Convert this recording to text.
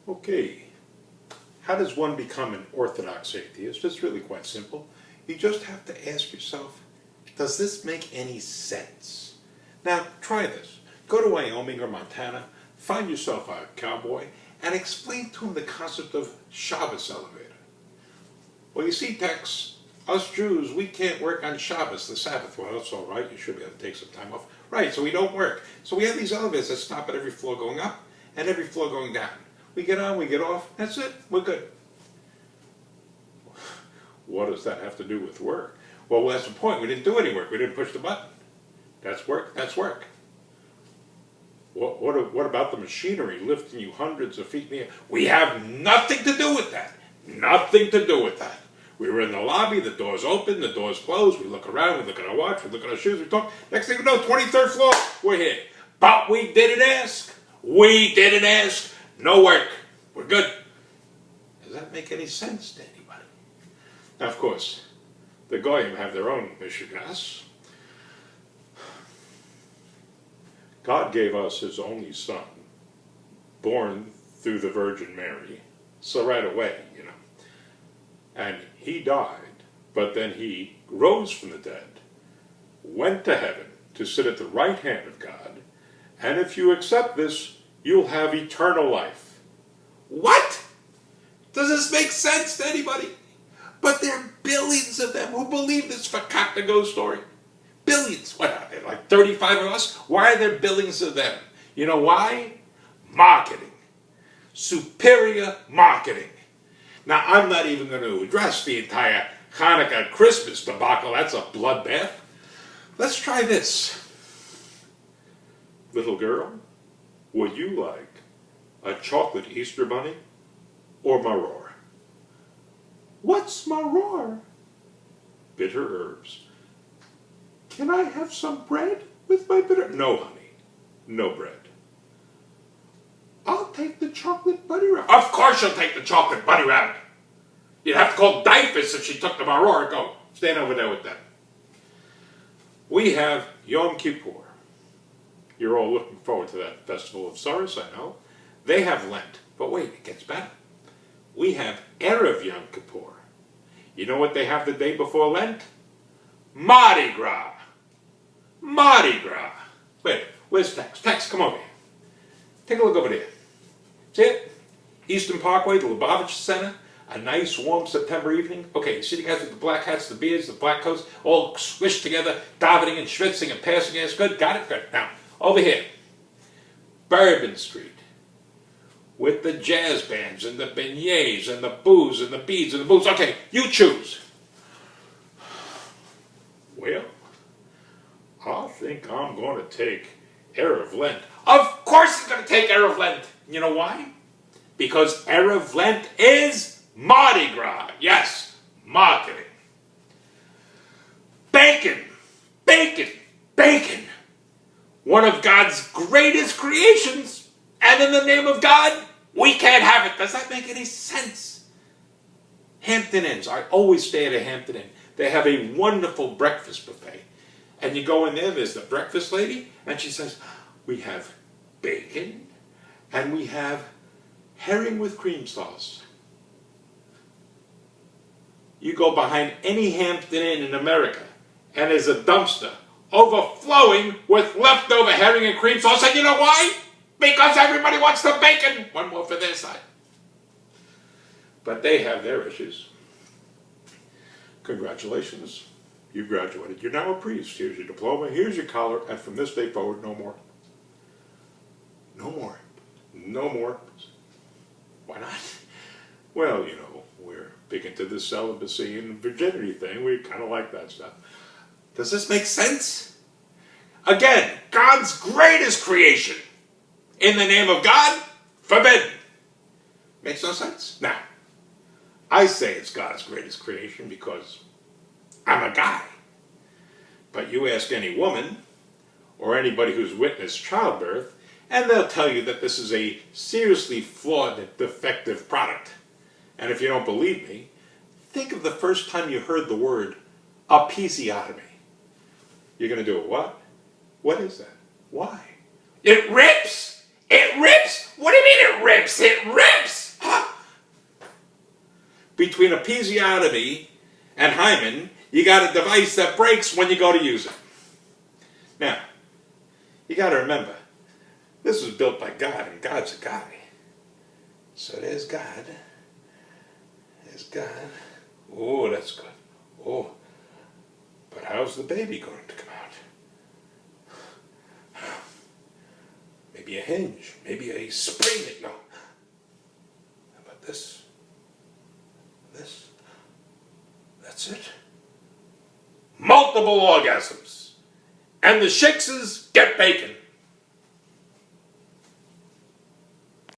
Okay, how does one become an orthodox atheist? It's really quite simple. You just have to ask yourself, does this make any sense? Now, try this. Go to Wyoming or Montana, find yourself a cowboy, and explain to him the concept of Shabbos elevator. Well, you see, Tex, us Jews, we can't work on Shabbos, the Sabbath. Well, that's all right. You should be able to take some time off. Right, so we don't work. So we have these elevators that stop at every floor going up and every floor going down. We get on, we get off, that's it, we're good. What does that have to do with work? Well, that's the point. We didn't do any work. We didn't push the button. That's work, that's work. What about the machinery lifting you hundreds of feet in the air? We have nothing to do with that. Nothing to do with that. We were in the lobby, the doors open, the doors closed, we look around, we look at our watch, we look at our shoes, we talk. Next thing we know, 23rd floor, we're here. But we didn't ask. We didn't ask. No work. We're good. Does that make any sense to anybody? Now, of course, the Goyim have their own Mishigas. God gave us his only son, born through the Virgin Mary. So right away, you know. And he died, but then he rose from the dead, went to heaven to sit at the right hand of God, and if you accept this, you'll have eternal life. What? Does this make sense to anybody? But there are billions of them who believe this Fakakta story. Billions. What are there, like 35 of us? Why are there billions of them? You know why? Marketing. Superior marketing. Now, I'm not even going to address the entire Hanukkah Christmas debacle. That's a bloodbath. Let's try this. Little girl, would you like a chocolate Easter bunny or maror? What's maror? Bitter herbs. Can I have some bread with my bitter? No, honey. No bread. I'll take the chocolate bunny rabbit. Of course you'll take the chocolate bunny rabbit. You'd have to call Dyfus if she took the maror. Go. Stand over there with them. We have Yom Kippur. You're all looking forward to that festival of sorrows, I know. They have Lent. But wait, it gets better. We have Erev Yom Kippur. You know what they have the day before Lent? Mardi Gras. Mardi Gras. Wait, where's Tex? Tex, come over here. Take a look over there. See it? Eastern Parkway, the Lubavitch Center. A nice, warm September evening. Okay, you see the guys with the black hats, the beards, the black coats, all squished together, davening and schwitzing and passing gas. Good, got it? Good. Now, over here, Bourbon Street, with the jazz bands and the beignets and the booze and the beads and the booze. Okay, you choose. Well, I think I'm going to take Erev Lent. Of course he's going to take Erev Lent. You know why? Because Erev Lent is Mardi Gras. Yes, marketing. Bacon. Bacon. Bacon. One of God's greatest creations. And in the name of God, we can't have it. Does that make any sense? Hampton Inns. I always stay at a Hampton Inn. They have a wonderful breakfast buffet. And you go in there, there's the breakfast lady, and she says, we have bacon, and we have herring with cream sauce. You go behind any Hampton Inn in America, and there's a dumpster overflowing with leftover herring and cream sauce. And you know why? Because everybody wants the bacon. One more for their side. But they have their issues. Congratulations. You graduated. You're now a priest. Here's your diploma. Here's your collar. And from this day forward, no more. No more. No more. Why not? Well, you know, we're big into the celibacy and virginity thing. We kind of like that stuff. Does this make sense? Again, God's greatest creation. In the name of God, forbidden. Makes no sense? Now, I say it's God's greatest creation because I'm a guy. But you ask any woman or anybody who's witnessed childbirth, and they'll tell you that this is a seriously flawed, defective product. And if you don't believe me, think of the first time you heard the word episiotomy. You're going to do a what? What is that? Why? It rips! It rips! What do you mean it rips? It rips! between episiotomy and hymen, you got a device that breaks when you go to use it. Now, you got to remember, this was built by God, and God's a guy. So there's God. There's God. Oh, that's good. Oh, but how's the baby going to come out? Maybe a hinge. Maybe a spring. No. How about this? This. That's it. Multiple orgasms. And the Shickses get bacon.